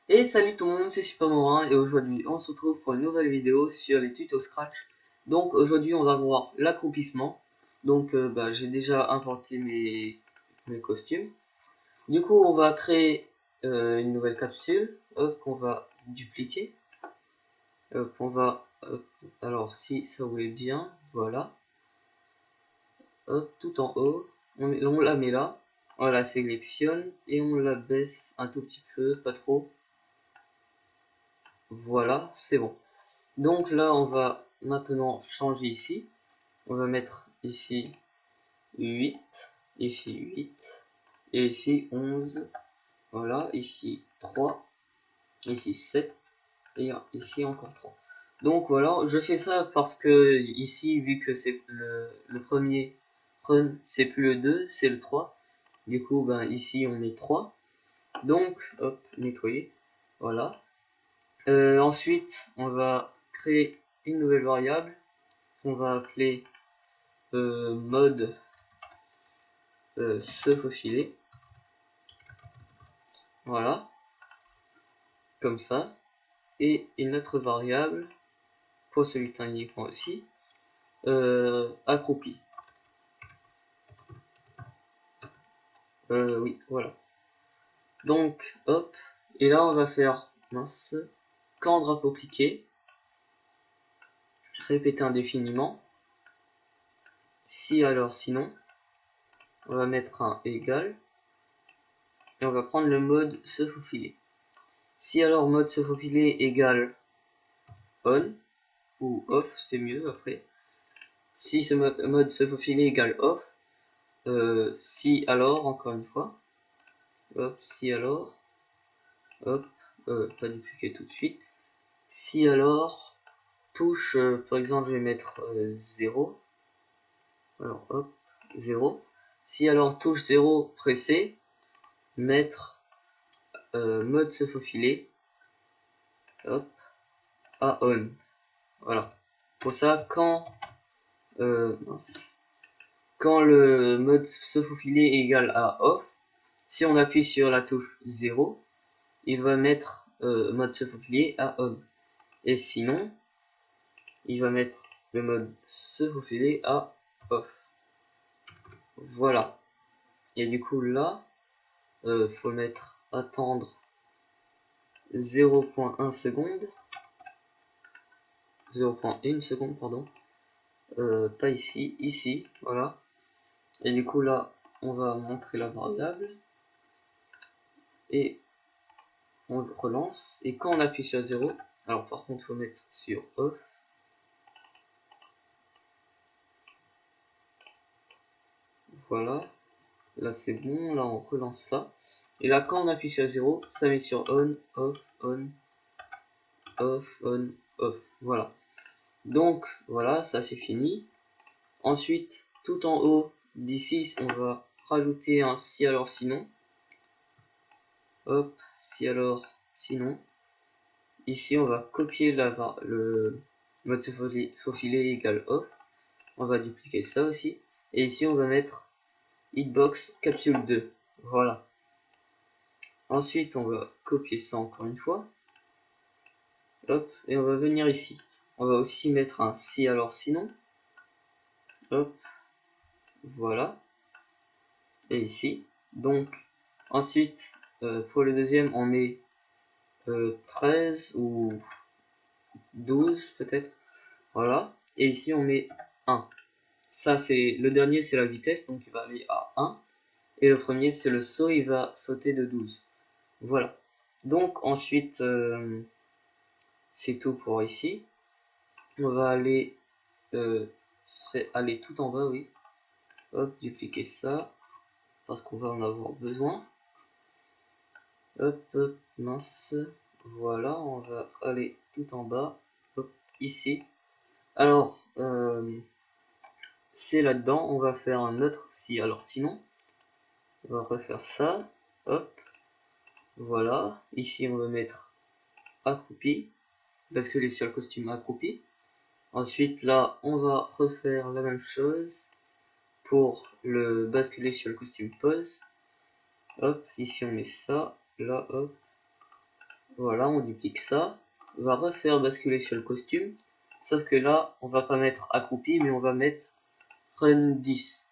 Et salut tout le monde, c'est Supermorin et aujourd'hui on se retrouve pour une nouvelle vidéo sur les tutos Scratch. Donc aujourd'hui on va voir l'accroupissement. Donc j'ai déjà importé mes costumes. Du coup on va créer une nouvelle capsule qu'on va dupliquer. Alors si ça voulait bien, voilà. Hop, tout en haut, on la met là. On la sélectionne et on la baisse un tout petit peu, pas trop. Voilà, c'est bon. Donc là, on va maintenant changer ici. On va mettre ici 8, ici 8, et ici 11. Voilà, ici 3, ici 7, et ici encore 3. Donc voilà, je fais ça parce que ici, vu que c'est le premier run, c'est plus le 2, c'est le 3. Du coup, ici on met 3. Donc, hop, nettoyer. Voilà. Ensuite, on va créer une nouvelle variable qu'on va appeler mode se faufiler. Voilà, comme ça. Et une autre variable pour celui-là uniquement aussi, accroupi. Oui, voilà. Donc, hop. Et là, on va faire mince. Quand drapeau cliqué, répéter indéfiniment. Si alors sinon, on va mettre un égal. Et on va prendre le mode se faufiler. Si alors mode se faufiler égale on ou off, c'est mieux après. Si ce mode se faufiler égale off, si alors, encore une fois, hop, si alors, hop, pas dupliquer tout de suite. Si alors, touche, par exemple, je vais mettre 0. Alors, hop, 0. Si alors, touche 0 pressé, mettre mode se faufiler, hop, à on. Voilà. Pour ça, quand le mode se faufiler est égal à off, si on appuie sur la touche 0, il va mettre mode se faufiler à on. Et sinon, il va mettre le mode se faufiler à off. Voilà. Et du coup là, faut mettre attendre 0.1 seconde. 0.1 seconde, pardon. Pas ici, ici, voilà. Et du coup là, on va montrer la variable. Et on relance. Et quand on appuie sur 0, alors par contre, il faut mettre sur off. Voilà. Là c'est bon, là on relance ça. Et là quand on appuie sur 0, ça met sur on, off, on, off, on, off. Voilà. Donc voilà, ça c'est fini. Ensuite, tout en haut d'ici, on va rajouter un si alors sinon. Hop, si alors sinon. Ici on va copier le mode se faufiler égale off. On va dupliquer ça aussi. Et ici on va mettre hitbox capsule 2. Voilà. Ensuite, on va copier ça encore une fois. Hop, et on va venir ici. On va aussi mettre un si alors sinon. Hop, voilà. Et ici. Donc, ensuite, pour le deuxième, on met 13 ou 12 peut-être. Voilà. Et ici, on met 1. Ça, c'est le dernier, c'est la vitesse, donc il va aller à 1. Et le premier, c'est le saut, il va sauter de 12. Voilà. Donc, ensuite, c'est tout pour ici. On va aller tout en bas, oui. Hop, dupliquer ça, parce qu'on va en avoir besoin. Hop, hop, mince. Voilà, on va aller tout en bas. Hop, ici. Alors, c'est là-dedans, on va faire un autre si, alors sinon. On va refaire ça. Hop, voilà. Ici, on va mettre accroupi, basculer sur le costume accroupi. Ensuite, là, on va refaire la même chose pour le basculer sur le costume pose. Hop, ici on met ça, là, hop, Voilà, on duplique ça. On va refaire basculer sur le costume. Sauf que là, on va pas mettre accroupi, mais on va mettre run 10.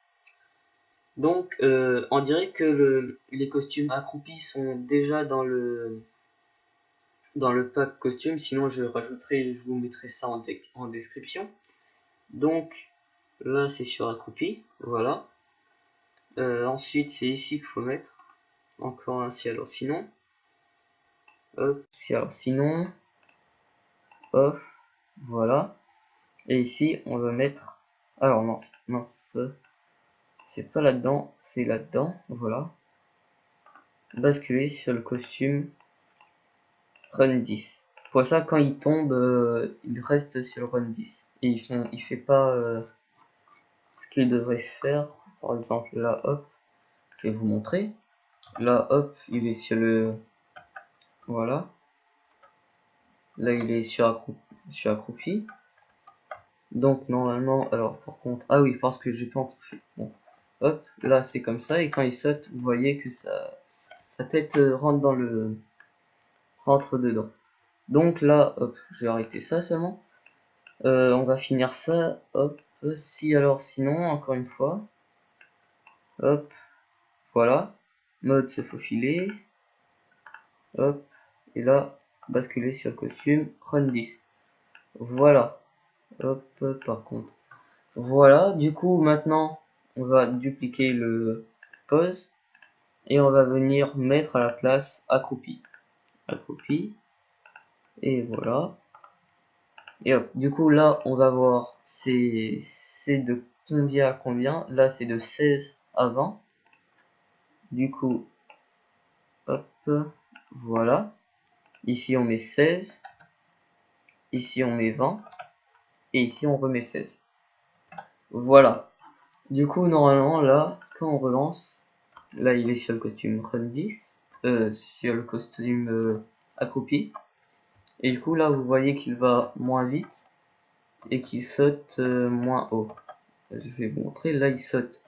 Donc, on dirait que les costumes accroupis sont déjà dans le pack costume. Sinon, je rajouterai, je vous mettrai ça en description. Donc, là, c'est sur accroupi. Voilà. Ensuite, c'est ici qu'il faut mettre. Encore un si alors sinon. Hop, si alors sinon. Off. Voilà. Et ici, on va mettre... Alors non, non, c'est pas là-dedans, c'est là-dedans. Voilà. Basculer sur le costume run 10. Pour ça, quand il tombe, il reste sur le run 10. Et il fait pas ce qu'il devrait faire. Par exemple, là, hop, je vais vous montrer. Là, hop, il est sur le... Voilà. Là, il est sur accroupi. Donc, normalement, alors, par contre... Ah oui, parce que j'ai pas encore fait. Bon. Hop, là, c'est comme ça. Et quand il saute, vous voyez que sa tête rentre dedans. Donc là, hop, je vais arrêter ça seulement. On va finir ça. Hop, si alors sinon, encore une fois. Hop, voilà. Mode se faufiler. Hop, et là, basculer sur le costume. Run 10. Voilà. Hop, par contre. Voilà, du coup, maintenant, on va dupliquer le pose. Et on va venir mettre à la place accroupi. Accroupi. Et voilà. Et hop, du coup là on va voir c'est de combien à combien. Là c'est de 16 à 20. Du coup, hop, voilà. Ici on met 16. Ici on met 20. Et ici on remet 16. Voilà. Du coup normalement là, quand on relance, là il est sur le costume run 10. Sur le costume accroupi. Et du coup là vous voyez qu'il va moins vite. Et qu'il saute moins haut. Je vais vous montrer, là il saute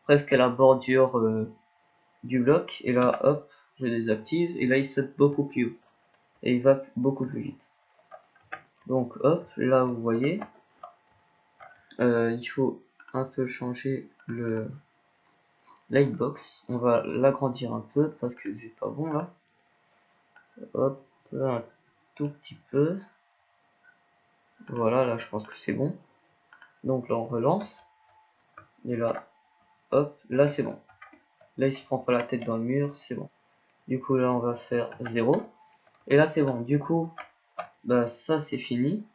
presque à la bordure du bloc, et là hop, je désactive, et là il saute beaucoup plus haut, et il va beaucoup plus vite. Donc hop, là vous voyez, il faut un peu changer le lightbox, on va l'agrandir un peu, parce que c'est pas bon là. Hop, un tout petit peu. Voilà, là je pense que c'est bon. Donc là on relance, et là, hop, là c'est bon. Là, il se prend pas la tête dans le mur, c'est bon. Du coup, là, on va faire 0. Et là, c'est bon. Du coup, bah, ça, c'est fini.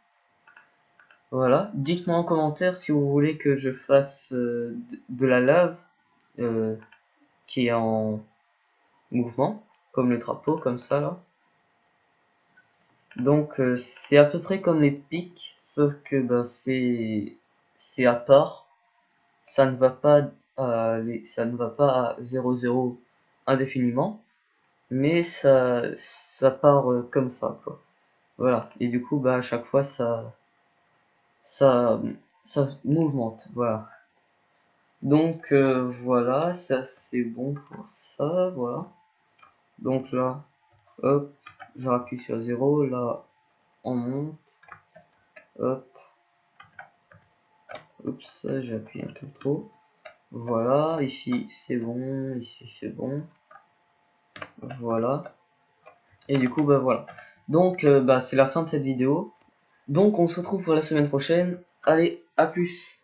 Voilà. Dites-moi en commentaire si vous voulez que je fasse de la lave qui est en mouvement, comme le drapeau, comme ça, là. Donc, c'est à peu près comme les pics, sauf que bah, c'est à part. Ça ne va pas ça ne va pas à 0,0 indéfiniment. Mais ça part comme ça, quoi. Voilà. Et du coup, bah, à chaque fois, ça, ça mouvemente, voilà. Donc, voilà, ça c'est bon pour ça, voilà. Donc là, hop, j'appuie sur 0, là, on monte, hop, oups, j'appuie un peu trop. Voilà, ici c'est bon, ici c'est bon. Voilà. Et du coup, bah voilà. Donc, bah, c'est la fin de cette vidéo. Donc on se retrouve pour la semaine prochaine. Allez, à plus!